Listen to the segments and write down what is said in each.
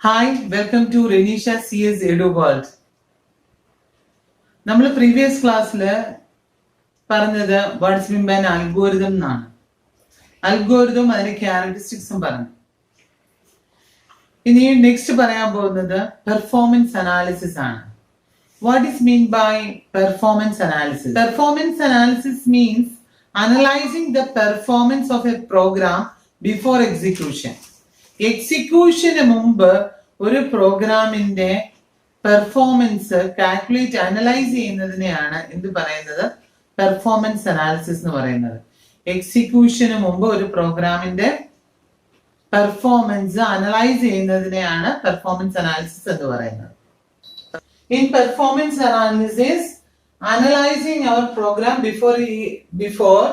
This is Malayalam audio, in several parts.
Hi, welcome to Renisha CS Edu World. നമ്മൾ പ്രീവിയസ് ക്ലാസ്സിൽ പറഞ്ഞത് വാട്ട്സ് മീൻ ബൈ അൽഗോരിതം എന്നാണ്. അൽഗോരിതം അതിന്റെ ക്യാരക്ടറിസ്റ്റിക്സും പറഞ്ഞു. ഇനി നെക്സ്റ്റ് പറയാൻ പോകുന്നത് പെർഫോമൻസ് അനാലിസിസ് ആണ്. What is mean by performance analysis? Performance analysis means analyzing the performance of a program before execution. എക്സിക്യൂഷന് മുമ്പ് ഒരു പ്രോഗ്രാമിന്റെ പെർഫോമൻസ് കാൽക്കുലേറ്റ് അനലൈസ് ചെയ്യുന്നതിനെയാണ് എന്ത് പറയുന്നത്, പെർഫോമൻസ് അനാലിസിസ് എന്ന് പറയുന്നത്. എക്സിക്യൂഷന് മുമ്പ് ഒരു പ്രോഗ്രാമിന്റെ പെർഫോമൻസ് അനലൈസ് ചെയ്യുന്നതിനെയാണ് പെർഫോമൻസ് അനാലിസിസ് എന്ന് പറയുന്നത്. In performance analysis, analyzing our program before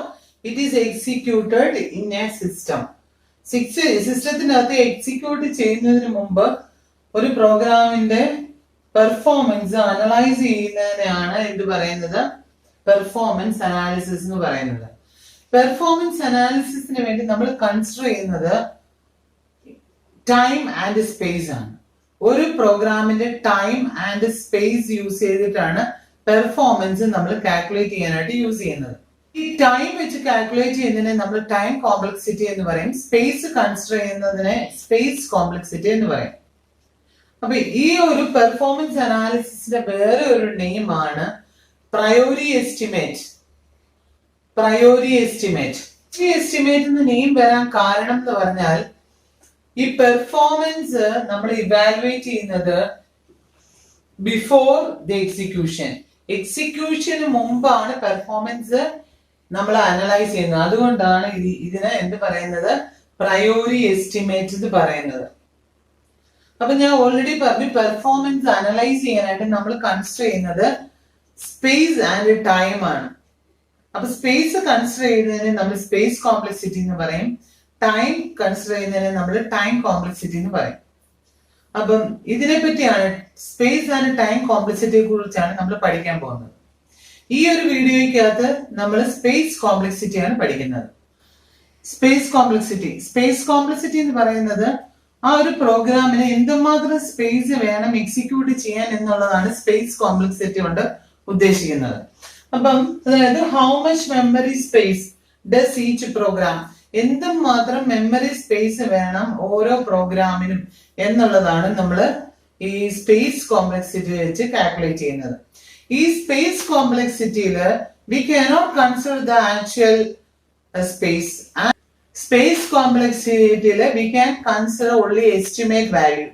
it is executed in a system. സിസ്റ്റത്തിനകത്ത് എക്സിക്യൂട്ട് ചെയ്യുന്നതിന് മുമ്പ് ഒരു പ്രോഗ്രാമിന്റെ പെർഫോമൻസ് അനലൈസ് ചെയ്യുന്നതിനെയാണ് എന്ത് പറയുന്നത്, പെർഫോമൻസ് അനാലിസിസ് എന്ന് പറയുന്നത്. പെർഫോമൻസ് അനാലിസിസിന് വേണ്ടി നമ്മൾ കൺസിഡർ ചെയ്യുന്നത് ടൈം ആൻഡ് സ്പേസ് ആണ്. ഒരു പ്രോഗ്രാമിന്റെ ടൈം ആൻഡ് സ്പേസ് യൂസ് ചെയ്തിട്ടാണ് പെർഫോമൻസ് നമ്മൾ കാൽക്കുലേറ്റ് ചെയ്യാനായിട്ട് യൂസ് ചെയ്യുന്നത്. ഈ ടൈം വെച്ച് കാൽക്കുലേറ്റ് ചെയ്യുന്നതിനെ നമ്മൾ ടൈം കോംപ്ലക്സിറ്റി എന്ന് പറയും. സ്പേസ് കൺസിഡർ ചെയ്യുന്നതിനെ സ്പേസ് കോംപ്ലക്സിറ്റി എന്ന് പറയും. അപ്പൊ ഈ ഒരു പെർഫോമൻസ് അനാലിസിസിന്റെ വേറെ ഒരു നെയിം ആണ് പ്രയോറി എസ്റ്റിമേറ്റ്. Priori estimate. ഈ എസ്റ്റിമേറ്റ് എന്ന നെയിം വരാൻ കാരണം എന്ന് പറഞ്ഞാൽ ഈ പെർഫോമൻസ് നമ്മൾ ഇവാലുവേറ്റ് ചെയ്യുന്നത് ബിഫോർ ദി എക്സിക്യൂഷൻ. എക്സിക്യൂഷന് മുമ്പാണ് പെർഫോമൻസ് നമ്മൾ അനലൈസ് ചെയ്യുന്നത്. അതുകൊണ്ടാണ് ഇതിനെ എന്ത് പറയുന്നത്, പ്രയോറി എസ്റ്റിമേറ്റ് എന്ന് പറയുന്നത്. അപ്പൊ ഞാൻ ഓൾറെഡി പറഞ്ഞു, പെർഫോമൻസ് അനലൈസ് ചെയ്യാനായിട്ട് നമ്മൾ കൺസിഡർ ചെയ്യുന്നത് സ്പേസ് ആൻഡ് ടൈം ആണ്. അപ്പൊ സ്പേസ് കൺസിഡർ ചെയ്യുന്നതിന് നമ്മൾ സ്പേസ് കോംപ്ലക്സിറ്റി എന്ന് പറയും. ടൈം കൺസിഡർ ചെയ്യുന്നതിനെ നമ്മൾ ടൈം കോംപ്ലക്സിറ്റി എന്ന് പറയും. അപ്പം ഇതിനെ പറ്റിയാണ്, സ്പേസ് ആൻഡ് ടൈം കോംപ്ലക്സിറ്റിയെ കുറിച്ചാണ് നമ്മൾ പഠിക്കാൻ പോകുന്നത്. ഈ ഒരു വീഡിയോയ്ക്കകത്ത് നമ്മൾ സ്പേസ് കോംപ്ലക്സിറ്റി ആണ് പഠിക്കുന്നത്. സ്പേസ് കോംപ്ലക്സിറ്റി എന്ന് പറയുന്നത് ആ ഒരു പ്രോഗ്രാമിന് എന്തുമാത്രം സ്പേസ് വേണം എക്സിക്യൂട്ട് ചെയ്യാൻ എന്നുള്ളതാണ് സ്പേസ് കോംപ്ലക്സിറ്റി കൊണ്ട് ഉദ്ദേശിക്കുന്നത്. അപ്പം അതായത് how much memory space does each program, എന്തുമാത്രം മെമ്മറി സ്പേസ് വേണം ഓരോ പ്രോഗ്രാമിനും എന്നുള്ളതാണ് നമ്മൾ ഈ സ്പേസ് കോംപ്ലക്സിറ്റി വെച്ച് കാൽക്കുലേറ്റ് ചെയ്യുന്നത്. ഈ സ്പേസ് കോംപ്ലക്സിറ്റിയിൽ we cannot consider the actual space. Space കോംപ്ലക്സിറ്റിയിൽ we can consider only estimate value.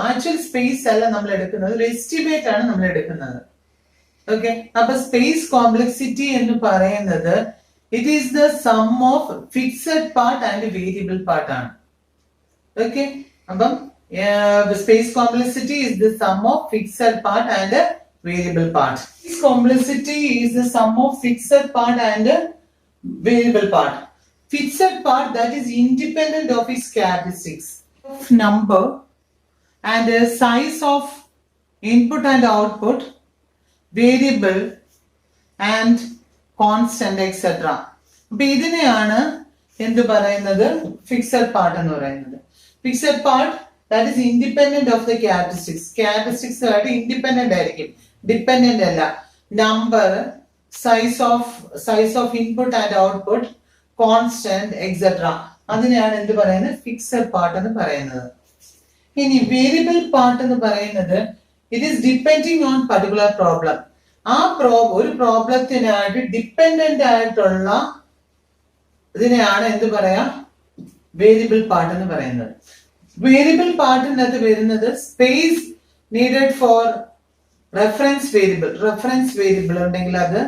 Actual space അല്ല നമ്മൾ എടുക്കുന്നത്, ഒരു എസ്റ്റിമേറ്റ് ആണ് നമ്മൾ എടുക്കുന്നത്. ഓക്കെ, അപ്പൊ സ്പേസ് കോംപ്ലക്സിറ്റി എന്ന് പറയുന്നത് it is the sum of fixed part and variable part ആണ്. ഓക്കെ, അപ്പം space complexity is the sum of fixed part and variable part. Space complexity is the sum of fixed part and variable part. Fixed part, that is independent of its characteristics of number and size of input and output, variable and constant etcetera. അപ്പൊ ഇതിനെയാണ് എന്ത് പറയുന്നത്, ഫിക്സഡ് പാർട്ട് എന്ന് പറയുന്നത്. Fixed part that is independent of the characteristics ആയിട്ട് ഇൻഡിപെൻഡന്റ് ആയിരിക്കും, ഡിപെൻഡന്റ് അല്ല. Number, size of input and output, constant etcetera, അതിനെയാണ് എന്ത് പറയുന്നത്, ഫിക്സഡ് പാർട്ട് എന്ന് പറയുന്നത്. ഇനി വേരിയബിൾ പാർട്ട് എന്ന് പറയുന്നത് it is depending on particular problem. ഒരു പ്രോബ്ലത്തിനായിട്ട് ഡിപ്പെൻഡന്റ് ആയിട്ടുള്ള ഇതിനെയാണ് എന്ത് പറയാ, വേരിയബിൾ പാർട്ട് എന്ന് പറയുന്നത്. വേരിയബിൾ പാർട്ടിനകത്ത് വരുന്നത് space needed for reference variable ഉണ്ടെങ്കിൽ അത്,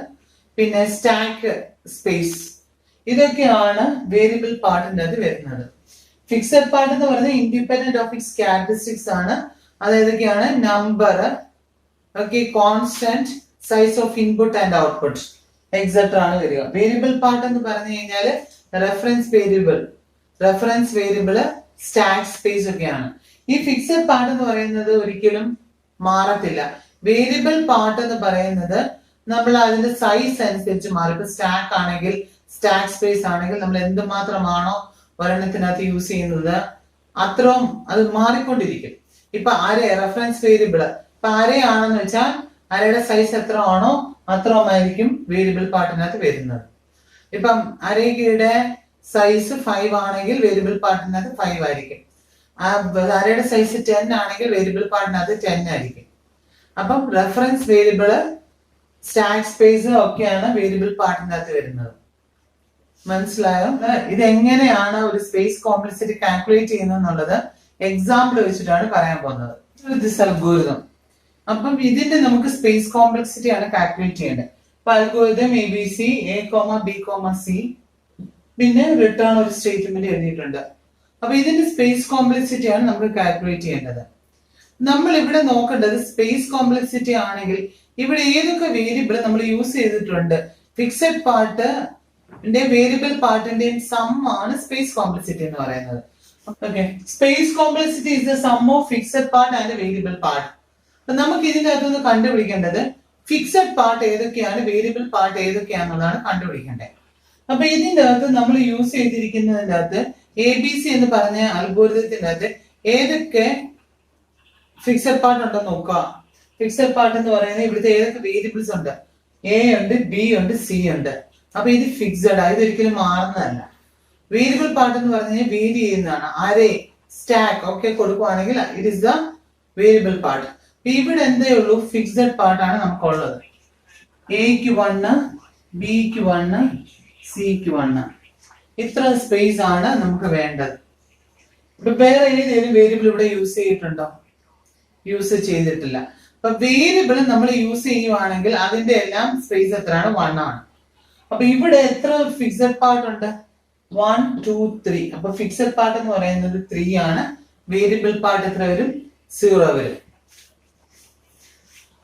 പിന്നെ സ്റ്റാക്ക് സ്പേസ്, ഇതൊക്കെയാണ് വേരിയബിൾ പാർട്ടിനകത്ത് വരുന്നത്. ഫിക്സഡ് പാർട്ട് എന്ന് പറയുന്നത് ഇൻഡിപെൻഡന്റ് ഓഫ് ഇറ്റ്സ് ക്യാരക്ടറിസ്റ്റിക്സ് ആണ്. അതൊക്കെയാണ് number, okay, constant, size of input and output etcetera ആണ് വരിക. വേരിയബിൾ പാർട്ട് എന്ന് പറഞ്ഞു കഴിഞ്ഞാൽ റെഫറൻസ് വേരിയബിൾ, സ്റ്റാക്ക് സ്പേസ് ഒക്കെയാണ്. ഈ ഫിക്സഡ് പാർട്ട് എന്ന് പറയുന്നത് ഒരിക്കലും മാറത്തില്ല. വേരിയബിൾ പാർട്ട് എന്ന് പറയുന്നത് നമ്മൾ അതിന്റെ സൈസ് അനുസരിച്ച് മാറും. ഇപ്പൊ സ്റ്റാക്ക് ആണെങ്കിൽ, സ്റ്റാക്ക് സ്പേസ് ആണെങ്കിൽ നമ്മൾ എന്തുമാത്രമാണോ ഒരെണ്ണത്തിനകത്ത് യൂസ് ചെയ്യുന്നത്, അത്രയും അത് മാറിക്കൊണ്ടിരിക്കും. ഇപ്പൊ അരേ റെഫറൻസ് വേരിയബിള് ഇപ്പൊ അരയാണെന്ന് വെച്ചാൽ അരയുടെ സൈസ് എത്ര ആണോ അത്രയുമായിരിക്കും വേരിയബിൾ പാർട്ടിനകത്ത് വരുന്നത്. ഇപ്പം അരയുടെ സൈസ് 5 ആണെങ്കിൽ വേരിയബിൾ പാർട്ടിനകത്ത് 5 ആയിരിക്കും. അരയുടെ സൈസ് 10 ആണെങ്കിൽ വേരിയബിൾ പാർട്ടിനകത്ത് 10 ആയിരിക്കും. അപ്പം റെഫറൻസ് വേരിയബിള് സ്റ്റാക്ക് സ്പേസ് ഒക്കെയാണ് വേരിയബിൾ പാർട്ടിനകത്ത് വരുന്നത്. മനസ്സിലായോ? ഇതെങ്ങനെയാണ് ഒരു സ്പേസ് കോംപ്ലക്സിറ്റി കാൽക്കുലേറ്റ് ചെയ്യുന്നത് എന്നുള്ളത് എക്സാമ്പിൾ വെച്ചിട്ടാണ് പറയാൻ പോകുന്നത്. This algorithm. അപ്പം ഇതിന്റെ നമുക്ക് സ്പേസ് കോംപ്ലക്സിറ്റി ആണ് കാൽക്കുലേറ്റ് ചെയ്യേണ്ടത്. അപ്പൊ അൽഗോരിതം ABC A,B,C പിന്നെ റിട്ടേൺ ഒരു സ്റ്റേറ്റ്മെന്റ് എഴുതിയിട്ടുണ്ട്. അപ്പൊ ഇതിന്റെ സ്പേസ് കോംപ്ലക്സിറ്റി ആണ് നമുക്ക് കാൽക്കുലേറ്റ് ചെയ്യേണ്ടത്. നമ്മൾ ഇവിടെ നോക്കേണ്ടത് സ്പേസ് കോംപ്ലക്സിറ്റി ആണെങ്കിൽ ഇവിടെ ഏതൊക്കെ വേരിയബിൾ നമ്മൾ യൂസ് ചെയ്തിട്ടുണ്ട്. ഫിക്സഡ് പാർട്ടിന്റെ വേരിയബിൾ പാർട്ടിന്റെയും സം ആണ് സ്പേസ് കോംപ്ലക്സിറ്റി എന്ന് പറയുന്നത്. Okay, space complexity is the sum of fixed part and variable part. അപ്പൊ നമുക്ക് ഇതിന്റെ അകത്തുനിന്ന് കണ്ടുപിടിക്കേണ്ടത് ഫിക്സഡ് പാർട്ട് ഏതൊക്കെയാണ്, വേരിയബിൾ പാർട്ട് ഏതൊക്കെയാണെന്നുള്ളതാണ് കണ്ടുപിടിക്കേണ്ടത്. അപ്പൊ ഇതിന്റെ അകത്ത് നമ്മൾ യൂസ് ചെയ്തിരിക്കുന്നതിന്റെ അകത്ത് ABC എന്ന് പറഞ്ഞ അൽഗോരിതത്തിന്റെ അകത്ത് ഏതൊക്കെ ഫിക്സഡ് പാർട്ട് ഉണ്ടെന്ന് നോക്കുക. ഫിക്സഡ് പാർട്ട് എന്ന് പറയുന്നത് ഇവിടുത്തെ ഏതൊക്കെ വേരിയബിൾസ് ഉണ്ട്. A ഉണ്ട്, B ഉണ്ട്, C ഉണ്ട്. അപ്പൊ ഇത് ഫിക്സഡ് ആ, ഇതൊരിക്കലും മാറുന്നതല്ല. വേരിയബിൾ പാർട്ട് എന്ന് പറഞ്ഞാൽ വേരി ചെയ്യുന്നതാണ്. അരേ സ്റ്റാക്ക് ഒക്കെ കൊടുക്കുവാണെങ്കിൽ it is the variable part. ഇവിടെ എന്തേ ഉള്ളൂ, ഫിക്സഡ് പാർട്ടാണ് നമുക്കുള്ളത്. Aക്ക് 1, Bക്ക് 1, Cക്ക് 1. ഇത്ര സ്പേസ് ആണ് നമുക്ക് വേണ്ടത്. ഇപ്പൊ വേറെ ഏതെങ്കിലും വേരിയബിൾ ഇവിടെ യൂസ് ചെയ്തിട്ടുണ്ടോ? യൂസ് ചെയ്തിട്ടില്ല. അപ്പൊ വേരിയബിൾ നമ്മൾ യൂസ് ചെയ്യുവാണെങ്കിൽ അതിന്റെ എല്ലാം സ്പേസ് എത്രയാണ്? 1 ആണ്. അപ്പൊ ഇവിടെ എത്ര ഫിക്സഡ് പാർട്ട് ഉണ്ട്? 1, 2, 3. അപ്പൊ ഫിക്സഡ് പാർട്ട് എന്ന് പറയുന്നത് 3 ആണ്. വേരിയബിൾ പാർട്ട് എത്ര വരും? 0 വരും.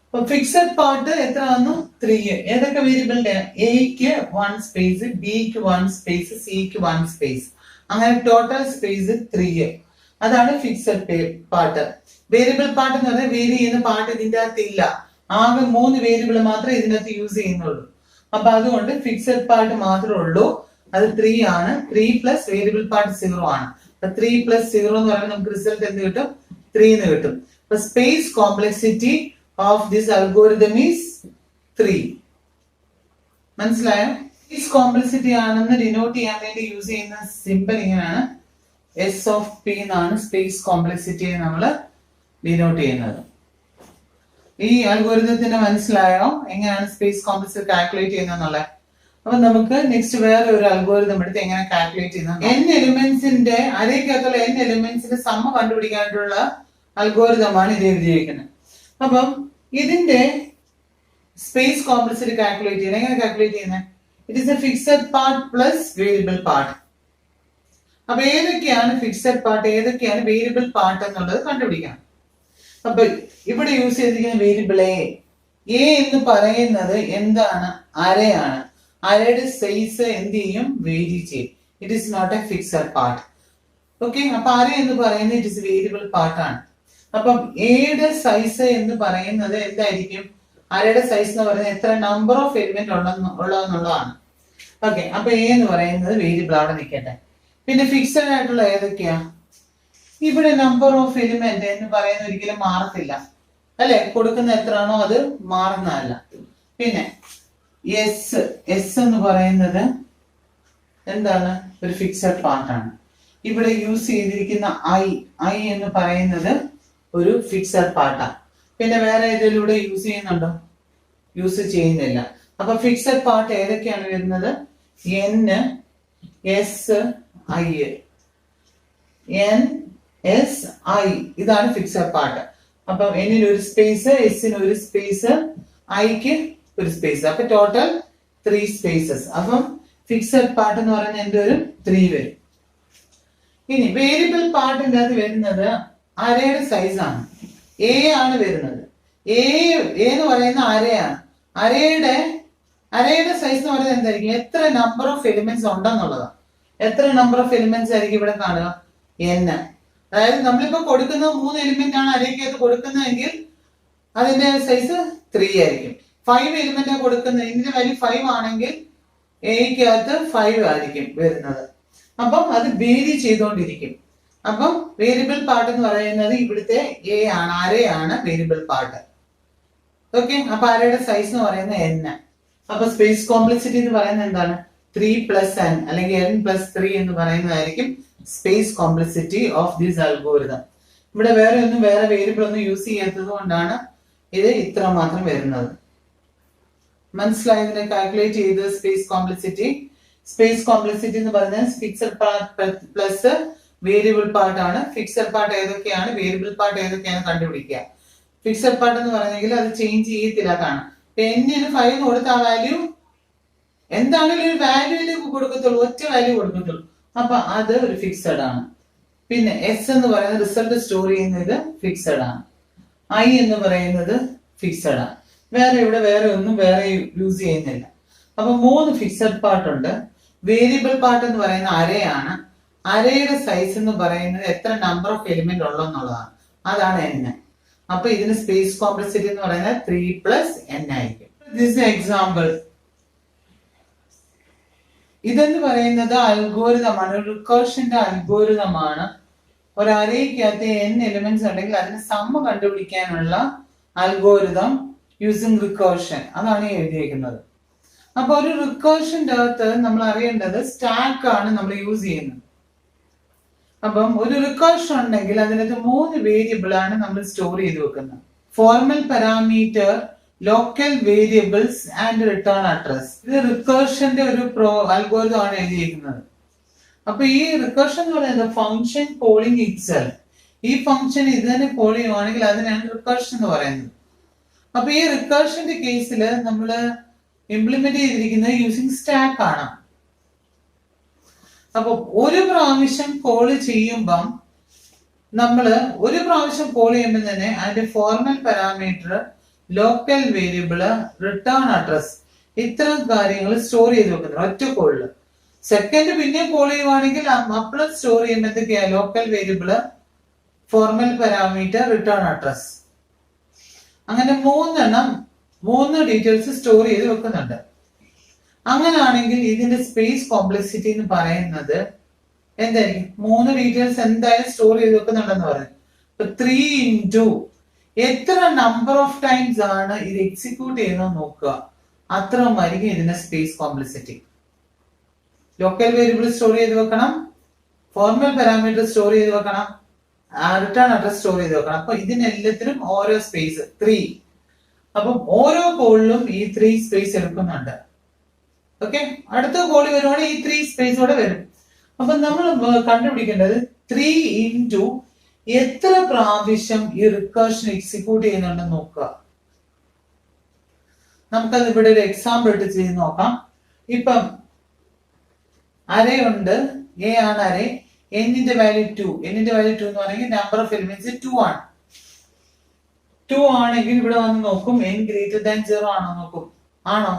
അപ്പൊ ഫിക്സഡ് പാർട്ട് എത്ര വന്നു? 3. ഏതൊക്കെ വേരിയബിളിന്റെ? Aക്ക് 1 സ്പേസ്, Bക്ക് 1 സ്പേസ്, Cക്ക് 1 സ്പേസ്. അങ്ങനെ ടോട്ടൽ സ്പേസ് 3. അതാണ് ഫിക്സഡ് പാർട്ട്. വേരിയബിൾ പാർട്ട് എന്ന് പറഞ്ഞാൽ വേരി ചെയ്യുന്ന പാർട്ട് ഇതിന്റെ അകത്ത് ഇല്ല. ആകെ 3 വേരിയബിൾ മാത്രമേ ഇതിന്റെ അകത്ത് യൂസ് ചെയ്യുന്നുള്ളൂ. അപ്പൊ അതുകൊണ്ട് ഫിക്സഡ് പാർട്ട് മാത്രമേ ഉള്ളൂ. അത് 3 ആണ്. 3 പ്ലസ് വേരിയബിൾ പാർട്ട് 0 ആണ്. 3 പ്ലസ് 0 എന്ന് പറയുമ്പോൾ നമുക്ക് റിസൾട്ട് എന്ത് കിട്ടും? 3 എന്ന് കിട്ടും. അപ്പൊ space complexity of this algorithm is 3. മനസ്സിലായോ? സ്പേസ് കോംപ്ലക്സിറ്റി ആണെന്ന് ഡിനോട്ട് ചെയ്യാൻ വേണ്ടി യൂസ് ചെയ്യുന്ന സിമ്പിൾ ഇങ്ങനെയാണ്. S(P) എന്നാണ് സ്പേസ് കോംപ്ലക്സിറ്റിയെ നമ്മൾ ഡിനോട്ട് ചെയ്യുന്നത്. ഈ അൽഗോരിതത്തിന് മനസ്സിലായോ എങ്ങനെയാണ് സ്പേസ് കോംപ്ലക്സിറ്റി കാൽക്കുലേറ്റ് ചെയ്യുന്നത്? അപ്പൊ നമുക്ക് നെക്സ്റ്റ് വേറെ ഒരു അൽഗോരിതം എടുത്ത് എങ്ങനെ കാൽക്കുലേറ്റ് ചെയ്യുന്നത്, n എലിമെന്റ്സിന്റെ അരയ്ക്കകത്തുള്ള n എലിമെന്റ്സിന്റെ സമ്മ കണ്ടുപിടിക്കാനായിട്ടുള്ള അൽഗോരിതമാണ് ഇത് എഴുതിയിരിക്കുന്നത്. അപ്പം ഇതിന്റെ സ്പേസ് കോംപ്ലക്സിറ്റി കാൽക്കുലേറ്റ് ചെയ്യുന്നത് എങ്ങനെ കാൽക്കുലേറ്റ് ചെയ്യുന്നത്? It is A fixed part plus variable part. അപ്പൊ ഏതൊക്കെയാണ് ഫിക്സഡ് പാർട്ട്, ഏതൊക്കെയാണ് വേരിയബിൾ പാർട്ട് എന്നുള്ളത് കണ്ടുപിടിക്കണം. അപ്പൊ ഇവിടെ യൂസ് ചെയ്തിരിക്കുന്ന വേരിയബിൾ എ എന്ന് പറയുന്നത് എന്താണ്? അരയാണ്. അരയുടെ സൈസ് എന്ത് ചെയ്യും? വേരി ചെയ്യും. It is not a fixed part. Okay, അപ്പൊ അര എന്ന് പറയുന്നത് ഇറ്റ് ഇസ് വേരിയബിൾ പാർട്ടാണ്. അപ്പം എയുടെ സൈസ് എന്ന് പറയുന്നത് എന്തായിരിക്കും? അരയുടെ സൈസ് എന്ന് പറയുന്നത് എത്ര നമ്പർ ഓഫ് എലിമെന്റ് ഉള്ളതെന്നുള്ളതാണ്. ഓക്കെ, അപ്പൊ എ എന്ന് പറയുന്നത് വേരിയബിൾ അവിടെ നിൽക്കട്ടെ. പിന്നെ ഫിക്സഡ് ആയിട്ടുള്ള ഏതൊക്കെയാ? ഇവിടെ നമ്പർ ഓഫ് എലിമെന്റ് എന്ന് പറയുന്നത് ഒരിക്കലും മാറത്തില്ല അല്ലെ, കൊടുക്കുന്ന എത്രയാണോ അത് മാറുന്നതല്ല. പിന്നെ എസ് എന്ന് പറയുന്നത് എന്താണ്? ഒരു ഫിക്സഡ് പാർട്ടാണ്. ഇവിടെ യൂസ് ചെയ്തിരിക്കുന്ന ഐ എന്ന് പറയുന്നത് ഒരു ഫിക്സഡ് പാർട്ടാണ്. പിന്നെ വേറെ ഏതിലൂടെ യൂസ് ചെയ്യുന്നുണ്ടോ? യൂസ് ചെയ്യുന്നില്ല. അപ്പൊ ഫിക്സഡ് പാർട്ട് ഏതൊക്കെയാണ് വരുന്നത്? N, S, I. N, S, I ഇതാണ് ഫിക്സഡ് പാർട്ട്. അപ്പൊ Nന് ഒരു സ്പേസ്, Sന് ഒരു സ്പേസ്, Iക്ക് ഒരു സ്പേസ്. അപ്പൊ ടോട്ടൽ 3 സ്പേസസ്. അപ്പം ഫിക്സഡ് പാർട്ട് എന്ന് പറയുന്നത് എന്തോരും? 3 വരും. ഇനി വേരിയബിൾ പാർട്ടിന്റെ അത് വരുന്നത് അരയുടെ സൈസ് ആണ്. A ആണ് വരുന്നത്. A എന്ന് പറയുന്ന അരയാണ്. അരയുടെ സൈസ് എന്ന് പറയുന്നത് എന്തായിരിക്കും? എത്ര നമ്പർ ഓഫ് എലിമെന്റ്സ് ഉണ്ടെന്നുള്ളതാണ്. എത്ര നമ്പർ ഓഫ് എലിമെന്റ്സ് ആയിരിക്കും ഇവിടെ കാണുക? N. അതായത് നമ്മളിപ്പോ കൊടുക്കുന്ന 3 എലിമെന്റ് ആണ് അരയ്ക്കകത്ത് കൊടുക്കുന്നതെങ്കിൽ അതിന്റെ സൈസ് 3 ആയിരിക്കും. 5 എലിമെന്റ് കൊടുക്കുന്നത്, ഇതിന്റെ വാല്യൂ 5 ആണെങ്കിൽ Aക്കകത്ത് 5 ആയിരിക്കും വരുന്നത്. അപ്പം അത് വേരി ചെയ്തുകൊണ്ടിരിക്കും. അപ്പം വേരിയബിൾ പാർട്ട് എന്ന് പറയുന്നത് ഇവിടുത്തെ എ ആണ്, അരയാണ് വേരിയബിൾ പാർട്ട്. ഓക്കെ, അപ്പൊ അരയുടെ സൈസ് എന്ന് പറയുന്നത് n. അപ്പൊ സ്പേസ് കോംപ്ലക്സിറ്റി എന്ന് പറയുന്നത് എന്താണ്? 3+n അല്ലെങ്കിൽ n+3 എന്ന് പറയുന്നതായിരിക്കും space complexity of this algorithm. ഇവിടെ വേറെ വേരിയബിൾ ഒന്നും യൂസ് ചെയ്യാത്തത് കൊണ്ടാണ് ഇത് ഇത്ര മാത്രം വരുന്നത്. മനസ്സിലായതിനെ കാൽക്കുലേറ്റ് ചെയ്ത് സ്പേസ് കോംപ്ലക്സിറ്റി. സ്പേസ് കോംപ്ലക്സിറ്റി എന്ന് പറയുന്നത് fixed part plus variable part ആണ്. ഫിക്സഡ് പാർട്ട് ഏതൊക്കെയാണ്, വേരിയബിൾ പാർട്ട് ഏതൊക്കെയാണ് കണ്ടുപിടിക്കുക. ഫിക്സഡ് പാർട്ട് എന്ന് പറഞ്ഞെങ്കിൽ അത് ചേഞ്ച് ചെയ്യത്തില്ല. കാണാം n-ന് 5 കൊടുത്ത ആ വാല്യൂ എന്താണെങ്കിലും ഒരു വാല്യൂയിലേക്ക് കൊടുക്കത്തുള്ളൂ, ഒറ്റ വാല്യൂ കൊടുക്കത്തുള്ളൂ. അപ്പൊ അത് ഒരു ഫിക്സഡ് ആണ്. പിന്നെ s എന്ന് പറയുന്നത് റിസൾട്ട് സ്റ്റോർ ചെയ്യുന്നത് ഫിക്സഡ് ആണ്. i എന്ന് പറയുന്നത് ഫിക്സഡ് ആണ്. വേറെ ഒന്നും യൂസ് ചെയ്യുന്നില്ല. അപ്പൊ 3 ഫിക്സഡ് പാർട്ട് ഉണ്ട്. വേരിയബിൾ പാർട്ട് എന്ന് പറയുന്ന അരയാണ്. അരയുടെ സൈസ് എന്ന് പറയുന്നത് എത്ര നമ്പർ ഓഫ് എലിമെന്റ് ഉള്ളതെന്നുള്ളതാണ്. അതാണ് n. അപ്പൊ ഇതിന് സ്പേസ് കോംപ്ലക്സിറ്റി എന്ന് പറയുന്നത് 3+n ആയിരിക്കും. This example. ഇതെന്ന് പറയുന്നത് അൽഗോരിതമാണ്, ഒരു റിക്കർഷന്റെ അൽഗോരിതമാണ്. ഒരു അരയ്ക്കകത്ത് n എലിമെന്റ്സ് ഉണ്ടെങ്കിൽ അതിന് സമ്മ് കണ്ടുപിടിക്കാനുള്ള അൽഗോരിതം യൂസിങ് റിക്കർഷൻ. അതാണ് എഴുതിയിരിക്കുന്നത്. അപ്പൊ ഒരു റിക്കർഷന്റെ അകത്ത് നമ്മൾ അറിയേണ്ടത് സ്റ്റാക്ക് ആണ് നമ്മൾ യൂസ് ചെയ്യുന്നത്. അപ്പം ഒരു റിക്കർഷൻ ഉണ്ടെങ്കിൽ അതിനകത്ത് 3 വേരിയബിൾ ആണ് നമ്മൾ സ്റ്റോർ ചെയ്ത് വെക്കുന്നത്. Formal parameter, local variables and return address. ഇത് റിക്കർഷന്റെ ഒരു അൽഗോരിതം ആണ് എഴുതിയിരിക്കുന്നത്. അപ്പൊ ഈ റിക്കർഷൻ എന്ന് പറയുന്നത് ഫംഗ്ഷൻ കോളിംഗ് ഇറ്റ്സെൽഫ്. ഈ ഫംഗ്ഷൻ ഇത് തന്നെ കോൾ ചെയ്യുവാണെങ്കിൽ അതിനാണ് റിക്കർഷൻ എന്ന് പറയുന്നത്. അപ്പൊ ഈ റിക്കർഷന്റെ കേസിൽ നമ്മൾ ഇംപ്ലിമെന്റ് ചെയ്തിരിക്കുന്നത് യൂസിങ് സ്റ്റാക്ക് ആണ്. അപ്പൊ ഒരു പ്രാവശ്യം കോൾ ചെയ്യുമ്പോൾ തന്നെ അതിന്റെ formal parameter, local variable, return address, ഇത്തരം കാര്യങ്ങൾ സ്റ്റോർ ചെയ്ത് വെക്കുന്നത് ഒറ്റ കോളില്. സെക്കൻഡ് പിന്നെ കോൾ ചെയ്യുവാണെങ്കിൽ അപ്പോൾ സ്റ്റോർ ചെയ്യുമ്പോൾ എന്തൊക്കെയാ? Local variable, formal parameter, return address. അങ്ങനെ 3 ഡീറ്റെയിൽസ് സ്റ്റോർ ചെയ്ത് വെക്കുന്നുണ്ട്. അങ്ങനെയാണെങ്കിൽ ഇതിന്റെ സ്പേസ് കോംപ്ലക്സിറ്റി എന്ന് പറയുന്നത് എന്തായിരിക്കും? 3 ഡീറ്റെയിൽസ് എന്തായാലും സ്റ്റോർ ചെയ്ത് വെക്കുന്നുണ്ടെന്ന് പറയും. 3 എത്ര നമ്പർ ഓഫ് ടൈംസ് ആണ് ഇത് എക്സിക്യൂട്ട് ചെയ്യുന്നത് നോക്കുക, അത്രമായിരിക്കും ഇതിന്റെ space complexity. Local variable store ചെയ്ത് വെക്കണം, ഫോർമൽ പാരാമീറ്റർ സ്റ്റോർ ചെയ്ത് വെക്കണം, റിട്ടേൺ അഡ്രസ് സ്റ്റോർ ചെയ്ത് വെക്കണം. അപ്പൊ ഇതിനെല്ലാത്തിനും ഓരോ സ്പേസ് 3. അപ്പം ഓരോ കോളിലും ഈ 3 സ്പേസ് എടുക്കുന്നുണ്ട്. ഓക്കെ, അടുത്ത കോളി വരുവാണെങ്കിൽ ഈ 3 സ്പേസ് കൂടെ വരും. അപ്പൊ നമ്മൾ കണ്ടുപിടിക്കേണ്ടത് 3 എത്ര പ്രാവശ്യം ഈ റിക്കർഷൻ എക്സിക്യൂട്ട് ചെയ്യുന്നുണ്ടെന്ന് നോക്കുക. നമുക്കത് ഇവിടെ ഒരു എക്സാമ്പിൾ ഇട്ട് ചെയ്ത് നോക്കാം. ഇപ്പം അരയുണ്ട്, എ ആണ് അരേ, എന്നിന്റെ വാല്യൂ 2. എന്നിന്റെ വാല്യൂ 2 എന്ന് പറയുന്നത് നമ്പർ ഓഫ് എലിമെന്റ്സ് 2 ആണ്. 2 ആണെങ്കിൽ ഇവിടെ വന്ന് നോക്കും n greater than 0 ആണോ നോക്കും. ആണോ?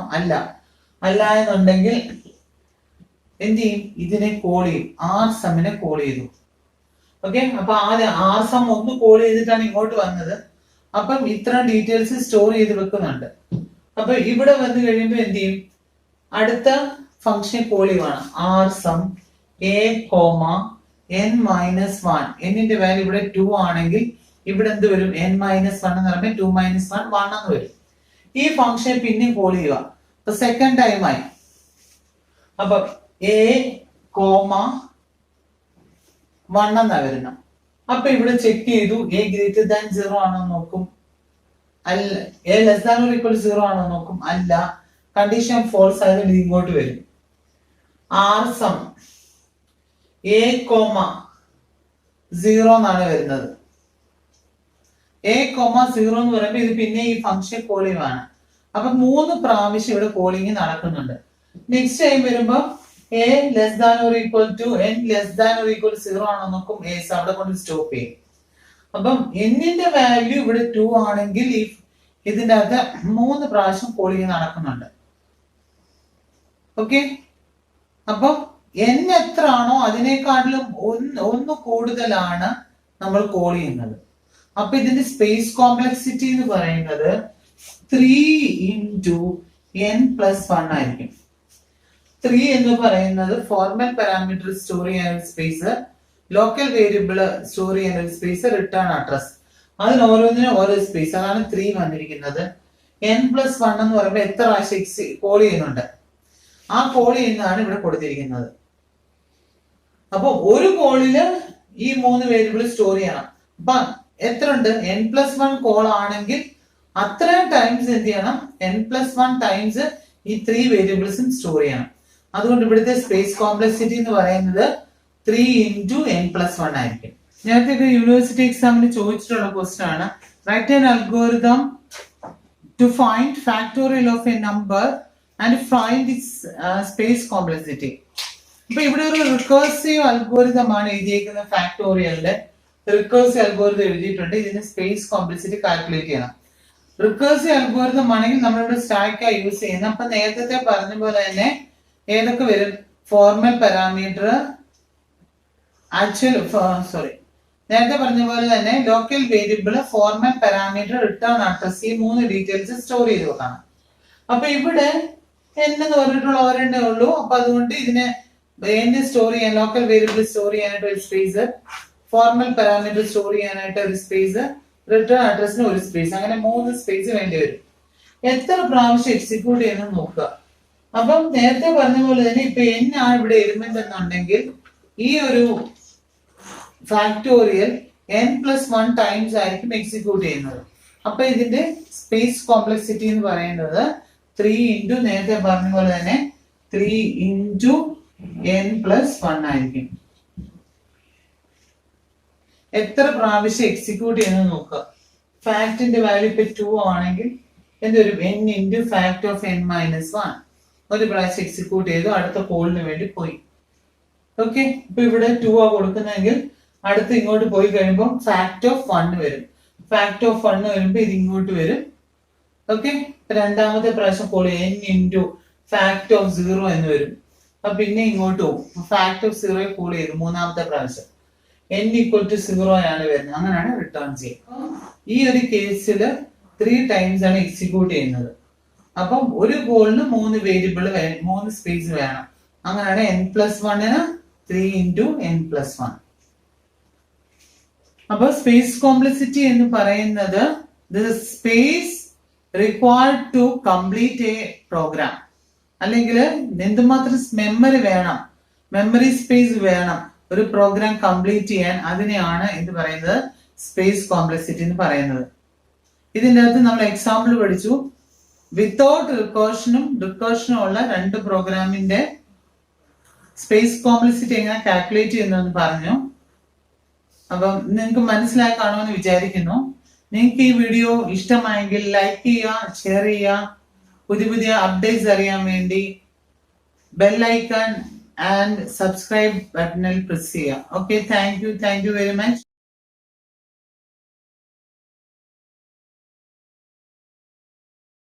അല്ല എന്നുണ്ടെങ്കിൽ എന്ത് ചെയ്യും? ഇതിനെ കോൾ ചെയ്യും, r_sum-നെ കോൾ ചെയ്തു. ഓക്കെ, അപ്പൊ ആദ്യം r_sum ഒന്ന് കോൾ ചെയ്തിട്ടാണ് ഇങ്ങോട്ട് വന്നത്. അപ്പം ഇത്ര ഡീറ്റെയിൽസ് സ്റ്റോർ ചെയ്ത് വെക്കുന്നുണ്ട്. അപ്പൊ ഇവിടെ വന്നു കഴിയുമ്പോൾ എന്ത് ചെയ്യും? അടുത്ത ഫംഗ്ഷൻ കോൾ ചെയ്യുവാണ് r_sum a,n-1. എന്നിന്റെ വാല്യൂ ഇവിടെ 2 ആണെങ്കിൽ ഇവിടെ എന്ത് വരും? n-1 എന്ന് പറയുമ്പോൾ 2 - 1 1 എന്ന് വരും. ഈ ഫംഗ്ഷൻ പിന്നെ കോൾ ചെയ്യുക. അപ്പൊ സെക്കൻഡ് ടൈം ആയി. അപ്പൊ a,1 എന്നാ വരുന്നത്. അപ്പൊ ഇവിടെ ചെക്ക് ചെയ്തു, a greater than 0 ആണോ നോക്കും, അല്ല. a less than or equal to 0 ആണോ നോക്കും, അല്ല. കണ്ടീഷൻ ഫോൾസ് ആയതുകൊണ്ട് ഇങ്ങോട്ട് വരും. r_sum a,0 എന്നാണ് വരുന്നത്. a,0 എന്ന് പറയുമ്പോൾ ഇത് പിന്നെ ഈ ഫംഗ്ഷൻ കോൾ ചെയ്യുവാണ്. അപ്പൊ 3 പ്രാവശ്യം ഇവിടെ കോളിങ് നടക്കുന്നുണ്ട്. നെക്സ്റ്റ് ടൈം വരുമ്പോ a less than or equal to n less than or equal to 0 ആണോ നോക്കും, അവിടെ കൊണ്ട് സ്റ്റോപ്പ് ചെയ്യും. അപ്പം എന്നിന്റെ വാല്യൂ ഇവിടെ 2 ആണെങ്കിൽ ഇതിന്റെ അകത്ത് 3 പ്രാവശ്യം കോളിങ് നടക്കുന്നുണ്ട്. ഓക്കെ, അപ്പൊ n എത്ര ആണോ അതിനേക്കാട്ടിലും ഒന്ന് കൂടുതലാണ് നമ്മൾ കോൾ ചെയ്യുന്നത്. അപ്പൊ ഇതിന്റെ സ്പേസ് കോംപ്ലക്സിറ്റി എന്ന് പറയുന്നത് 3 × n+1 ആയിരിക്കും. 3 എന്ന് പറയുന്നത് ഫോർമൽ പാരാമീറ്റർ സ്റ്റോർ ചെയ്യാൻ സ്പേസ്, ലോക്കൽ വേരിയബിൾ സ്റ്റോർ ചെയ്യുന്ന ഒരു സ്പേസ്, റിട്ടേൺ അഡ്രസ്. അതിന് ഓരോന്നിനും ഓരോ സ്പേസ്. അതാണ് 3 വന്നിരിക്കുന്നത്. n+1 എന്ന് പറയുമ്പോൾ എത്ര പ്രാവശ്യം കോൾ ചെയ്യുന്നുണ്ട്, ആ കോൾ ചെയ്യുന്നതാണ് ഇവിടെ കൊടുത്തിരിക്കുന്നത്. അപ്പൊ ഒരു കോളില് ഈ 3 വേരിയബിൾ സ്റ്റോർ ചെയ്യണം. അപ്പൊ എത്ര ഉണ്ട്? n+1 കോൾ ആണെങ്കിൽ അത്രയും ടൈംസ് എന്ത് ചെയ്യണം? n+1 ടൈംസ് ഈ 3 വേരിയബിൾസും സ്റ്റോർ ചെയ്യണം. അതുകൊണ്ട് ഇവിടുത്തെ സ്പേസ് കോംപ്ലക്സിറ്റി എന്ന് പറയുന്നത് 3 × n+1 ആയിരിക്കും. നേരത്തെ യൂണിവേഴ്സിറ്റി എക്സാമിന് ചോദിച്ചിട്ടുള്ള ക്വസ്റ്റ്യൻ ആണ്. Write an algorithm to find factorial of a number and find its space complexity. അപ്പൊ ഇവിടെ ഒരു റിക്കേഴ്സീവ് അൽഗോരിതം ആണ് എഴുതിയിരിക്കുന്ന. ഫാക്ടോറിയലിന്റെ റിക്കേഴ്സീവ് അൽഗോരിതം എഴുതിയിട്ടുണ്ട്. ഇതിന് സ്പേസ് കോംപ്ലക്സിറ്റി കാൽക്കുലേറ്റ് ചെയ്യണം. റിക്കേഴ്സീവ് അൽഗോരിതം ആണെങ്കിൽ നമ്മളിവിടെ സ്റ്റാക്കായി യൂസ് ചെയ്യുന്നത്. അപ്പൊ നേരത്തെ പറഞ്ഞ പോലെ തന്നെ ഏതൊക്കെ വരും? ഫോർമൽ പാരാമീറ്റർ, നേരത്തെ പറഞ്ഞ പോലെ തന്നെ local variable, formal parameter, return address, ഈ 3 ഡീറ്റെയിൽസ് സ്റ്റോർ ചെയ്ത് വെക്കണം. അപ്പൊ ഇവിടെ എന്ന് പറഞ്ഞിട്ടുള്ള ഒരെണ്ണേ ഉള്ളൂ. അപ്പൊ അതുകൊണ്ട് ഇതിനെ സ്റ്റോർ ചെയ്യാൻ, ലോക്കൽ വേരിയബിൾ സ്റ്റോർ ചെയ്യാനായിട്ട് ഒരു സ്പേസ്, ഫോർമൽ പാരാമീറ്റർ സ്റ്റോർ ചെയ്യാനായിട്ട് ഒരു സ്പേസ്, റിട്ടേൺ അഡ്രസ്സിന് ഒരു സ്പേസ്, അങ്ങനെ 3 സ്പേസ് വേണ്ടി വരും. എത്ര പ്രാവശ്യം എക്സിക്യൂട്ട് ചെയ്യുന്നത് നോക്കുക. അപ്പം നേരത്തെ പറഞ്ഞ പോലെ തന്നെ ഇപ്പൊ n ആണ് ഇവിടെ എലിമെന്റ് എന്നുണ്ടെങ്കിൽ ഈ ഒരു ഫാക്ടോറിയൽ n+1 ടൈംസ് ആയിരിക്കും എക്സിക്യൂട്ട് ചെയ്യുന്നത്. അപ്പൊ ഇതിന്റെ സ്പേസ് കോംപ്ലക്സിറ്റി എന്ന് പറയുന്നത് 3 × നേരത്തെ പറഞ്ഞ പോലെ തന്നെ 3 × n+1 ആയിരിക്കും. എത്ര പ്രാവശ്യം എക്സിക്യൂട്ട് ചെയ്യുന്നത് നോക്കുക. ഫാക്ടിന്റെ വാല്യൂ ഇപ്പൊ 2 ആണെങ്കിൽ എന്തൊരു n × fact of n-1. ഒരു പ്രാവശ്യം എക്സിക്യൂട്ട് ചെയ്തു, അടുത്ത കോളിന് വേണ്ടി പോയി. ഓക്കെ, ഇപ്പൊ ഇവിടെ 2 ആ കൊടുക്കുന്നതെങ്കിൽ അടുത്ത് ഇങ്ങോട്ട് പോയി കഴിയുമ്പോൾ ഫാക്ട് ഓഫ് 1 വരും. ഫാക്ട് ഓഫ് 1 വരുമ്പോ ഇത് ഇങ്ങോട്ട് വരും. ഓക്കെ, രണ്ടാമത്തെ പ്രാവശ്യം കോൾ n × fact of 0 എന്ന് വരും. അപ്പൊ പിന്നെ ഇങ്ങോട്ട് പോകും. ഫാക്ട് ഓഫ് 0 കോൾ ചെയ്തു മൂന്നാമത്തെ പ്രാവശ്യം n = 0 ആണ് വരുന്നത്. അങ്ങനെയാണ് റിട്ടേൺ ചെയ്യുക. ഈ ഒരു കേസിൽ 3 ടൈംസ് ആണ് എക്സിക്യൂട്ട് ചെയ്യുന്നത്. അപ്പം ഒരു കോളിന് 3 വേരിയബിൾ 3 സ്പേസ് വേണം. അങ്ങനെയാണ് n+1 3 × n+1. അപ്പൊ സ്പേസ് കോംപ്ലക്സിറ്റി എന്ന് പറയുന്നത് space required to complete a program, അല്ലെങ്കിൽ എന്തുമാത്രം മെമ്മറി വേണം, മെമ്മറി സ്പേസ് വേണം ഒരു പ്രോഗ്രാം കംപ്ലീറ്റ് ചെയ്യാൻ, അതിനെയാണ് എന്ത് പറയുന്നത്? സ്പേസ് കോംപ്ലക്സിറ്റി എന്ന് പറയുന്നത്. ഇതിൻ്റെ അകത്ത് നമ്മൾ എക്സാമ്പിൾ പഠിച്ചു. വിത്തൗട്ട് റിക്കർഷനും ഉള്ള 2 പ്രോഗ്രാമിന്റെ സ്പേസ് കോംപ്ലക്സിറ്റി എങ്ങനെ കാൽക്കുലേറ്റ് ചെയ്യുന്നതെന്ന് പറഞ്ഞു. അപ്പം നിങ്ങൾക്ക് മനസ്സിലായി കാണുമെന്ന് വിചാരിക്കുന്നു. നിങ്ങൾക്ക് ഈ വീഡിയോ ഇഷ്ടമായെങ്കിൽ ലൈക്ക് ചെയ്യുക, ഷെയർ ചെയ്യുക. പുതിയ അപ്ഡേറ്റ്സ് അറിയാൻ വേണ്ടി ബെൽ ഐക്കൺ ആൻഡ് സബ്സ്ക്രൈബ് ബട്ടണിൽ പ്രസ് ചെയ്യുക. Okay, thank you very much.